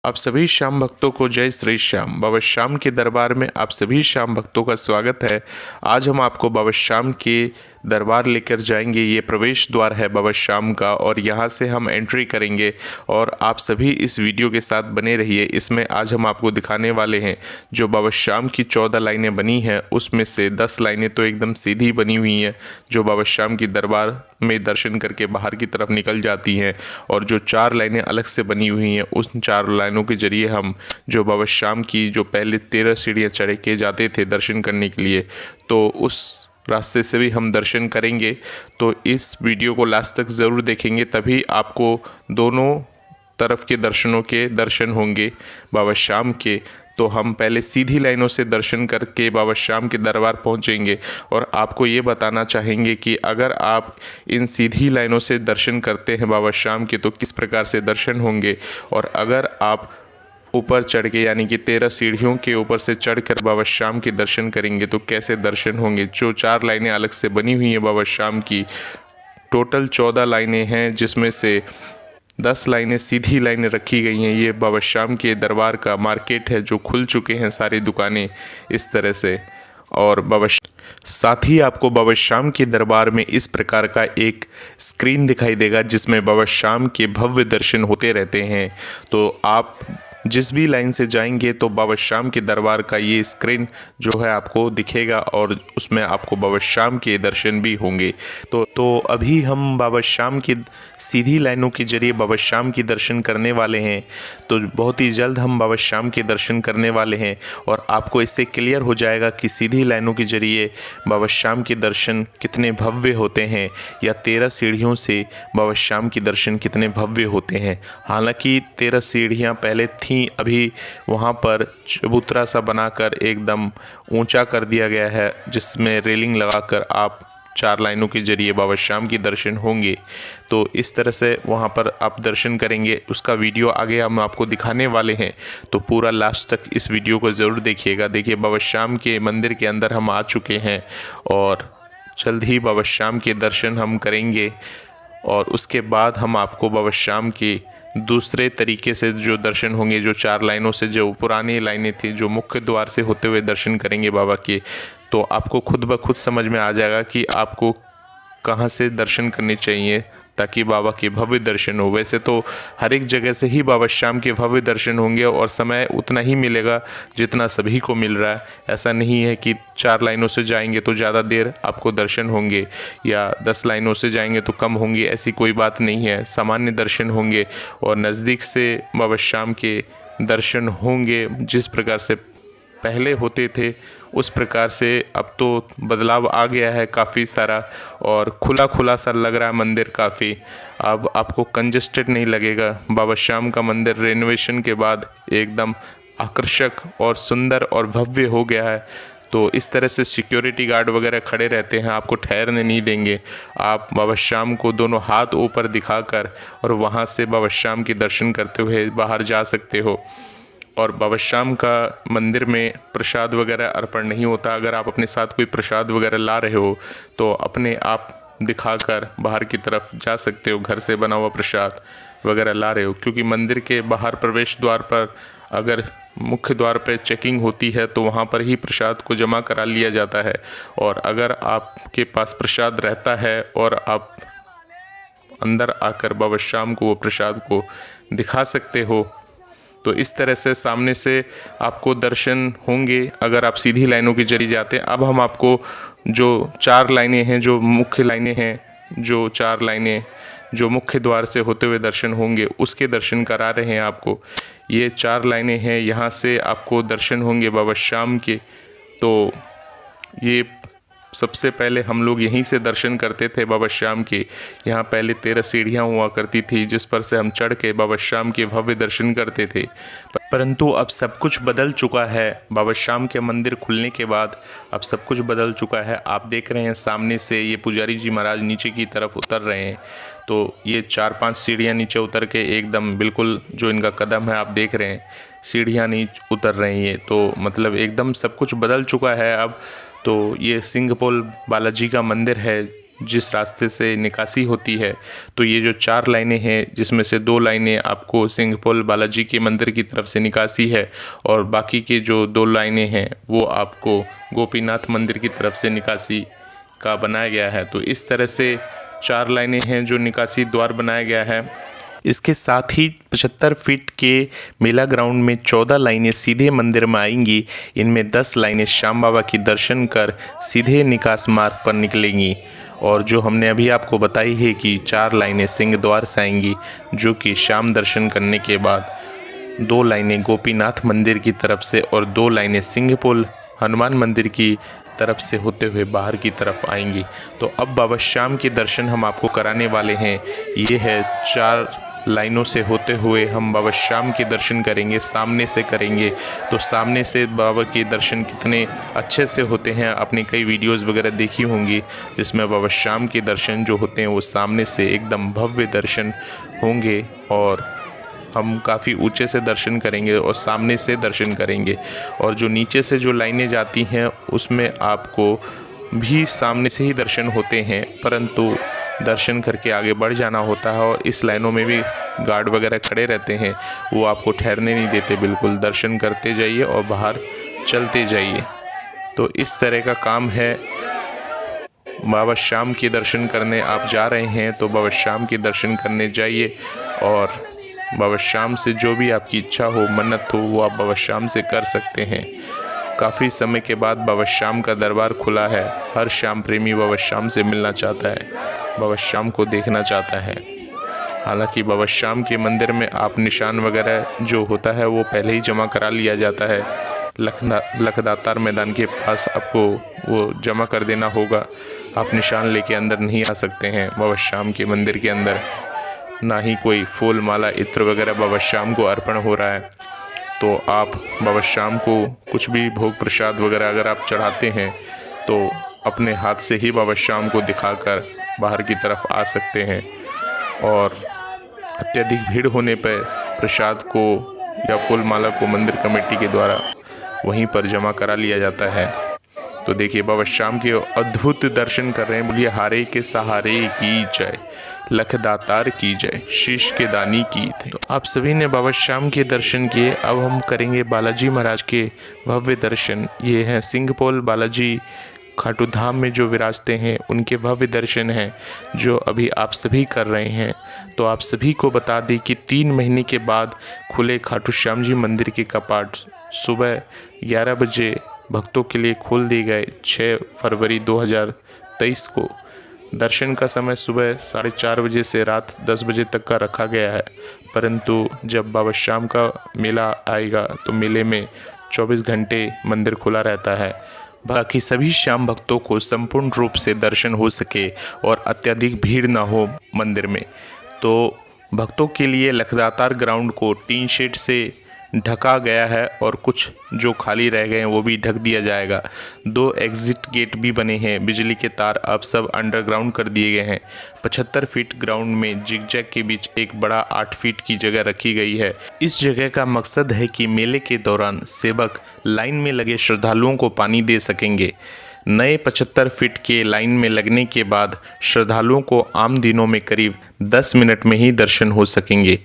आप सभी श्याम भक्तों को जय श्री श्याम। बाबा श्याम के दरबार में आप सभी श्याम भक्तों का स्वागत है। आज हम आपको बाबा श्याम के दरबार लेकर जाएंगे। ये प्रवेश द्वार है बाबा श्याम का और यहाँ से हम एंट्री करेंगे और आप सभी इस वीडियो के साथ बने रहिए। इसमें आज हम आपको दिखाने वाले हैं जो बाबा श्याम की 14 लाइनें बनी हैं, उसमें से 10 लाइनें तो एकदम सीधी बनी हुई हैं जो बाबा श्याम की दरबार में दर्शन करके बाहर की तरफ निकल जाती हैं, और जो 4 लाइनें अलग से बनी हुई हैं उन 4 लाइनों के जरिए हम जो बाबा श्याम की जो पहले 13 सीढ़ियाँ चढ़ के जाते थे दर्शन करने के लिए, तो उस रास्ते से भी हम दर्शन करेंगे। तो इस वीडियो को लास्ट तक ज़रूर देखेंगे, तभी आपको दोनों तरफ के दर्शनों के दर्शन होंगे बाबा श्याम के। तो हम पहले सीधी लाइनों से दर्शन करके बाबा श्याम के दरबार पहुंचेंगे और आपको ये बताना चाहेंगे कि अगर आप इन सीधी लाइनों से दर्शन करते हैं बाबा श्याम के तो किस प्रकार से दर्शन होंगे, और अगर आप ऊपर चढ़ के यानी कि 13 सीढ़ियों के ऊपर से चढ़कर बाबा श्याम के दर्शन करेंगे तो कैसे दर्शन होंगे। जो 4 लाइनें अलग से बनी हुई हैं बाबा श्याम की, टोटल 14 लाइनें हैं, जिसमें से 10 लाइनें सीधी लाइनें रखी गई हैं। ये बाबा श्याम के दरबार का मार्केट है जो खुल चुके हैं सारी दुकानें इस तरह से। और साथ ही आपको बाबा श्याम के दरबार में इस प्रकार का एक स्क्रीन दिखाई देगा जिसमें बाबा श्याम के भव्य दर्शन होते रहते हैं। तो आप जिस भी लाइन से जाएंगे तो बाबा श्याम के दरबार का ये स्क्रीन जो है आपको दिखेगा और उसमें आपको बाबा श्याम के दर्शन भी होंगे। तो अभी हम बाबा श्याम की सीधी लाइनों के जरिए बाबा श्याम की दर्शन करने वाले हैं। तो बहुत ही जल्द हम बाबा श्याम के दर्शन करने वाले हैं और आपको इससे क्लियर हो जाएगा कि सीधी लाइनों के जरिए बाबा श्याम के दर्शन कितने भव्य होते हैं या 13 सीढ़ियों से बाबा श्याम के दर्शन कितने भव्य होते हैं। हालांकि 13 सीढ़ियाँ पहले थीं, अभी वहाँ पर चबूतरा सा बनाकर एकदम ऊंचा कर दिया गया है जिसमें रेलिंग लगाकर आप 4 लाइनों के जरिए बाबा श्याम की दर्शन होंगे। तो इस तरह से वहाँ पर आप दर्शन करेंगे। उसका वीडियो आगे हम आपको दिखाने वाले हैं, तो पूरा लास्ट तक इस वीडियो को ज़रूर देखिएगा। देखिए बाबा श्याम के मंदिर के अंदर हम आ चुके हैं और जल्द ही बाबा श्याम के दर्शन हम करेंगे और उसके बाद हम आपको बाबा श्याम के दूसरे तरीके से जो दर्शन होंगे, जो 4 लाइनों से जो पुरानी लाइनें थी जो मुख्य द्वार से होते हुए दर्शन करेंगे बाबा के, तो आपको खुद ब खुद समझ में आ जाएगा कि आपको कहाँ से दर्शन करने चाहिए ताकि बाबा के भव्य दर्शन हो। वैसे तो हर एक जगह से ही बाबा श्याम के भव्य दर्शन होंगे और समय उतना ही मिलेगा जितना सभी को मिल रहा है। ऐसा नहीं है कि 4 लाइनों से जाएंगे तो ज़्यादा देर आपको दर्शन होंगे या 10 लाइनों से जाएंगे तो कम होंगे, ऐसी कोई बात नहीं है। सामान्य दर्शन होंगे और नज़दीक से बाबा श्याम के दर्शन होंगे। जिस प्रकार से पहले होते थे उस प्रकार से अब तो बदलाव आ गया है काफ़ी सारा और खुला सा लग रहा है मंदिर काफ़ी। अब आपको कंजस्टेड नहीं लगेगा। बाबा श्याम का मंदिर रेनोवेशन के बाद एकदम आकर्षक और सुंदर और भव्य हो गया है। तो इस तरह से सिक्योरिटी गार्ड वगैरह खड़े रहते हैं, आपको ठहरने नहीं देंगे। आप बाबा श्याम को दोनों हाथ ऊपर दिखाकर और वहाँ से बाबा श्याम के दर्शन करते हुए बाहर जा सकते हो। और बाबा श्याम का मंदिर में प्रसाद वगैरह अर्पण नहीं होता। अगर आप अपने साथ कोई प्रसाद वगैरह ला रहे हो तो अपने आप दिखाकर बाहर की तरफ जा सकते हो, घर से बना हुआ प्रसाद वगैरह ला रहे हो, क्योंकि मंदिर के बाहर प्रवेश द्वार पर अगर मुख्य द्वार पर चेकिंग होती है तो वहाँ पर ही प्रसाद को जमा करा लिया जाता है। और अगर आपके पास प्रसाद रहता है और आप अंदर आकर बाबा श्याम को वो प्रसाद को दिखा सकते हो, तो इस तरह से सामने से आपको दर्शन होंगे अगर आप सीधी लाइनों के जरिए जाते हैं। अब हम आपको जो 4 लाइनें हैं, जो मुख्य लाइनें हैं, जो 4 लाइनें जो मुख्य द्वार से होते हुए दर्शन होंगे उसके दर्शन करा रहे हैं आपको। ये 4 लाइनें हैं, यहाँ से आपको दर्शन होंगे बाबा श्याम के। तो ये सबसे पहले हम लोग यहीं से दर्शन करते थे बाबा श्याम के। यहाँ पहले 13 सीढ़ियाँ हुआ करती थी जिस पर से हम चढ़ के बाबा श्याम के भव्य दर्शन करते थे। परंतु अब सब कुछ बदल चुका है। बाबा श्याम के मंदिर खुलने के बाद अब सब कुछ बदल चुका है। आप देख रहे हैं सामने से ये पुजारी जी महाराज नीचे की तरफ उतर रहे हैं। तो ये 4-5 सीढ़ियाँ नीचे उतर के एकदम बिल्कुल जो इनका कदम है आप देख रहे हैं, सीढ़ियाँ नहीं उतर रही हैं। तो मतलब एकदम सब कुछ बदल चुका है अब। तो ये सिंघपोल बालाजी का मंदिर है जिस रास्ते से निकासी होती है। तो ये जो 4 लाइनें हैं, जिसमें से 2 लाइनें आपको सिंघपोल बालाजी के मंदिर की तरफ से निकासी है और बाकी के जो 2 लाइनें हैं वो आपको गोपीनाथ मंदिर की तरफ से निकासी का बनाया गया है। तो इस तरह से 4 लाइनें हैं जो निकासी द्वार बनाया गया है। इसके साथ ही 75 फीट के मेला ग्राउंड में 14 लाइनें सीधे मंदिर में आएंगी। इनमें 10 लाइनें श्याम बाबा की दर्शन कर सीधे निकास मार्ग पर निकलेंगी और जो हमने अभी आपको बताई है कि 4 लाइनें सिंह द्वार से आएंगी, जो कि शाम दर्शन करने के बाद 2 लाइनें गोपीनाथ मंदिर की तरफ से और 2 लाइनें सिंघपोल हनुमान मंदिर की तरफ से होते हुए बाहर की तरफ आएंगी। तो अब बाबा श्याम के दर्शन हम आपको कराने वाले हैं। ये है 4 लाइनों से होते हुए हम बाबा श्याम के दर्शन करेंगे, सामने से करेंगे। तो सामने से बाबा के दर्शन कितने अच्छे से होते हैं, आपने कई वीडियोस वगैरह देखी होंगी जिसमें बाबा श्याम के दर्शन जो होते हैं वो सामने से एकदम भव्य दर्शन होंगे और हम काफ़ी ऊंचे से दर्शन करेंगे और सामने से दर्शन करेंगे। और जो नीचे से जो लाइनें जाती हैं उसमें आपको भी सामने से ही दर्शन होते हैं, परंतु दर्शन करके आगे बढ़ जाना होता है। और इस लाइनों में भी गार्ड वगैरह खड़े रहते हैं, वो आपको ठहरने नहीं देते, बिल्कुल दर्शन करते जाइए और बाहर चलते जाइए। तो इस तरह का काम है। बाबा श्याम के दर्शन करने आप जा रहे हैं तो बाबा श्याम के दर्शन करने जाइए और बाबा श्याम से जो भी आपकी इच्छा हो, मन्नत हो, वो आप बाबा श्याम से कर सकते हैं। काफ़ी समय के बाद बाबा श्याम का दरबार खुला है। हर श्याम प्रेमी बाबा श्याम से मिलना चाहता है, बाबा श्याम को देखना चाहता है। हालांकि बाबा श्याम के मंदिर में आप निशान वगैरह जो होता है वो पहले ही जमा करा लिया जाता है। लखदातार मैदान के पास आपको वो जमा कर देना होगा। आप निशान लेके अंदर नहीं आ सकते हैं बाबा श्याम के मंदिर के अंदर। ना ही कोई फूल माला इत्र वगैरह बाबा श्याम को अर्पण हो रहा है। तो आप बाबा श्याम को कुछ भी भोग प्रसाद वगैरह अगर आप चढ़ाते हैं तो अपने हाथ से ही बाबा श्याम को दिखाकर बाहर की तरफ आ सकते हैं। और अत्यधिक भीड़ होने पर प्रसाद को या फूल माला को मंदिर कमेटी के द्वारा वहीं पर जमा करा लिया जाता है। तो देखिए बाबा श्याम के अद्भुत दर्शन कर रहे हैं। बोलिए हारे के सहारे की जय, लखदातार की जय, शीश के दानी की। तो आप सभी ने बाबा श्याम के दर्शन किए। अब हम करेंगे बालाजी महाराज के भव्य दर्शन। ये हैं सिंघपोल बालाजी खाटू धाम में जो विराजते हैं, उनके भव्य दर्शन हैं जो अभी आप सभी कर रहे हैं। तो आप सभी को बता दें कि 3 महीने के बाद खुले खाटू श्याम जी मंदिर के कपाट सुबह 11 बजे भक्तों के लिए खोल दिए गए। 6 फरवरी 2023 को दर्शन का समय सुबह 4:30 बजे से रात 10 बजे तक का रखा गया है, परंतु जब बाबा श्याम का मेला आएगा तो मेले में 24 घंटे मंदिर खुला रहता है, बाकी सभी श्याम भक्तों को संपूर्ण रूप से दर्शन हो सके और अत्यधिक भीड़ ना हो मंदिर में। तो भक्तों के लिए लखदातार ग्राउंड को टीन शेड से ढका गया है और कुछ जो खाली रह गए हैं वो भी ढक दिया जाएगा। 2 एग्जिट गेट भी बने हैं। बिजली के तार अब सब अंडरग्राउंड कर दिए गए हैं। 75 फीट ग्राउंड में जिगजैग के बीच एक बड़ा 8 फीट की जगह रखी गई है। इस जगह का मकसद है कि मेले के दौरान सेवक लाइन में लगे श्रद्धालुओं को पानी दे सकेंगे। नए 75 फीट के लाइन में लगने के बाद श्रद्धालुओं को आम दिनों में करीब 10 मिनट में ही दर्शन हो सकेंगे।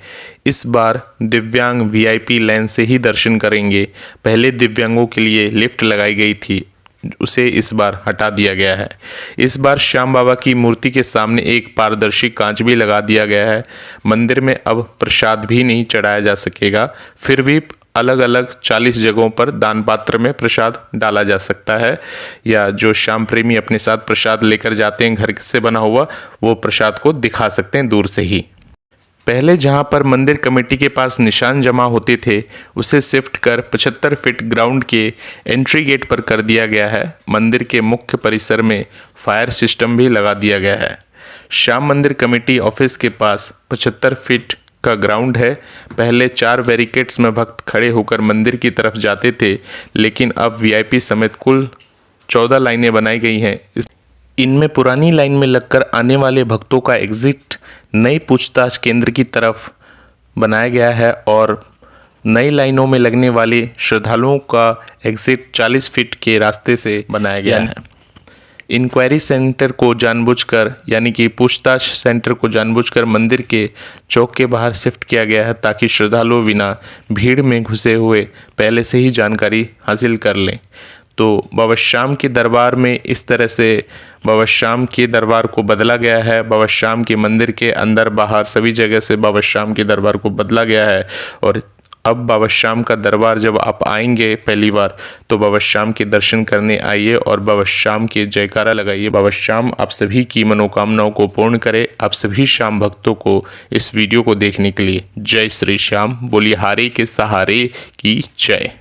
इस बार दिव्यांग वीआईपी लाइन से ही दर्शन करेंगे। पहले दिव्यांगों के लिए लिफ्ट लगाई गई थी, उसे इस बार हटा दिया गया है। इस बार श्याम बाबा की मूर्ति के सामने एक पारदर्शी कांच भी लगा दिया गया है। मंदिर में अब प्रसाद भी नहीं चढ़ाया जा सकेगा, फिर भी अलग अलग 40 जगहों पर दान पात्र में प्रसाद डाला जा सकता है, या जो श्याम प्रेमी अपने साथ प्रसाद लेकर जाते हैं घर से बना हुआ, वो प्रसाद को दिखा सकते हैं दूर से ही। पहले जहां पर मंदिर कमेटी के पास निशान जमा होते थे उसे शिफ्ट कर 75 फीट ग्राउंड के एंट्री गेट पर कर दिया गया है। मंदिर के मुख्य परिसर में फायर सिस्टम भी लगा दिया गया है। श्याम मंदिर कमेटी ऑफिस के पास 75 फीट का ग्राउंड है। पहले 4 बैरिकेड्स में भक्त खड़े होकर मंदिर की तरफ जाते थे, लेकिन अब वीआईपी समेत कुल 14 लाइनें बनाई गई हैं। इनमें पुरानी लाइन में लगकर आने वाले भक्तों का एग्जिट नई पूछताछ केंद्र की तरफ बनाया गया है और नई लाइनों में लगने वाले श्रद्धालुओं का एग्जिट 40 फीट के रास्ते से बनाया गया है। इंक्वायरी सेंटर को जानबूझकर यानी कि पूछताछ सेंटर को जानबूझकर मंदिर के चौक के बाहर शिफ्ट किया गया है ताकि श्रद्धालु बिना भीड़ में घुसे हुए पहले से ही जानकारी हासिल कर लें। तो बाबा श्याम के दरबार में इस तरह से बाबा श्याम के दरबार को बदला गया है। बाबा श्याम के मंदिर के अंदर बाहर सभी जगह से बाबा श्याम के दरबार को बदला गया है। और अब बाबा श्याम का दरबार जब आप आएंगे पहली बार तो बाबा श्याम के दर्शन करने आइए और बाबा श्याम के जयकारा लगाइए। बाबा श्याम आप सभी की मनोकामनाओं को पूर्ण करे। आप सभी श्याम भक्तों को इस वीडियो को देखने के लिए जय श्री श्याम। बोलिए हारे के सहारे की जय।